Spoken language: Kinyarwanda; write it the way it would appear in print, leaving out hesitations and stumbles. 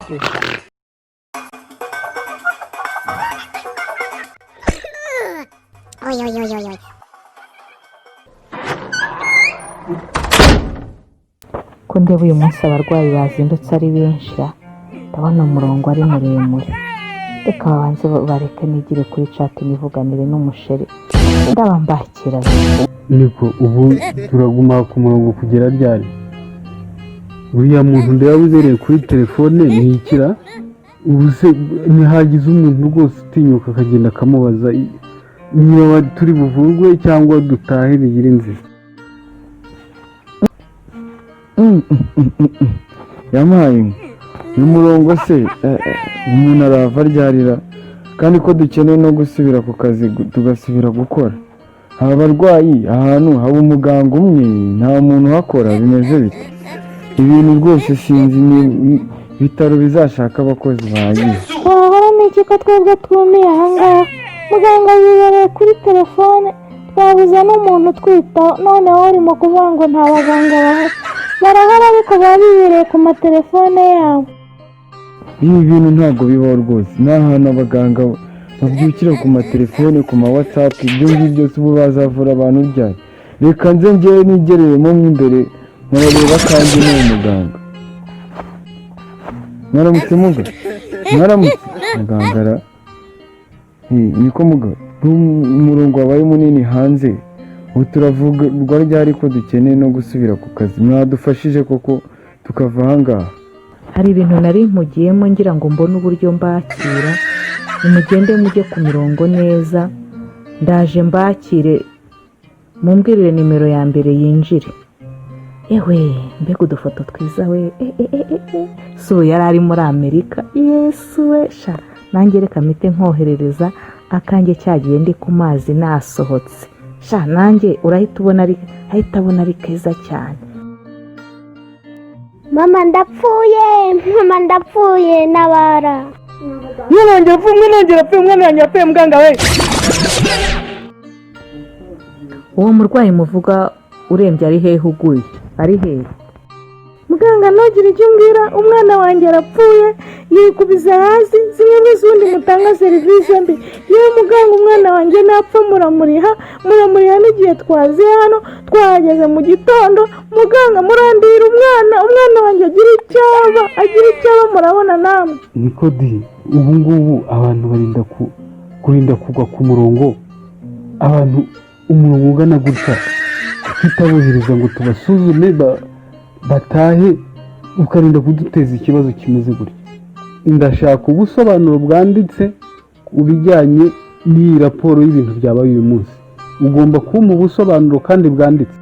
ko ndeba uyu munsi abarwayi bazindutse ari benshi, ndabona umurongo ari muremure. Reka babanze bareke nigire kuri chat nivuganire n'umusheri ndaba mbakira. Niko ubu turaguma ku murongo kugera ryari? Buriya muntu ndabuzereye kuri telefone ntikira, ubuse ntihagize umuntu rwose utinyuka akagenda akamubaza niba turi buvurwe cyangwa dutahe bigira inzira. Yamaye uyu murongo se umuntu arava ryarira, kandi ko dukeneye no gusubira ku kazi tugasubira gukora. Aba barwayi ahantu haba umuganga umwe nta muntu uhakora, bimeze bite? Ibintu rwose sinzi ni bitaro bizashaka abakozi bahagije. Twahora n'iki ko twebwe twumiye ahangaha, muganga yibereye kuri telefone, twabuze n'umuntu twitaho, noneho urimo kuvuga ngo nta baganga bahari. Barahari ariko babibereye ku matelefone yabo. Ibi bintu ntabwo bibaho rwose, n'ahantu abaganga babyukira ku matelefone, ku ma WhatsApp, ibyo ngibyo ubu bazavura abantu ryari? Reka nze njyewe nigereyemo imbere murareba kandi n'uwo muganga. Mwaramutse muganga? Mwaramutse muganga? Niko muganga, umurongo wabaye munini hanze, ubu turavuga ryari ko dukeneye no gusubira ku kazi? Mwadufashije koko tukava ahangaha? Hari ibintu nari mpugiyemo ngira ngo mbone uburyo mbakira, nimugende mujye ku mirongo neza, ndaje mbakire, mumbwirire nimero ya mbere yinjire. Ewe mbega udufoto twiza we, so yari ari muri Amerika, yesu we sha, nanjye reka mpite nkoherereza akanjye cyagiye ndi ku mazi nasohotse, sha nanjye urahita ubona ari keza cyane. Mama ndapfuye nabara. Mwana apfuye muganga we. Uwo murwayi muvuga urembye ari hehe uguye? Ari hehe? Muganga ntugire icyo umbwira, umwana wanjye arapfuye, yikubiza hasi, zimwe n'izindi mutanga serivisi mbi. Yewe muganga, umwana wanjye napfa muramuriha n'igihe twaziye hano, twahageze mu gitondo. Muganga murandira umwana wanjye agira icyaba, murabona namwe. Niko di, ubu ngubu abantu kurinda kugwa ku murongo, abantu umurongo ungana gutya tutabohereza ngo tubasuzume batahe, ukarinda kuduteza ikibazo kimeze gutya. Ndashaka ubusobanuro bwanditse ubijyanye n'iyi raporo y'ibintu byabaye uyu munsi. Ugomba kumpa ubusobanuro kandi bwanditse.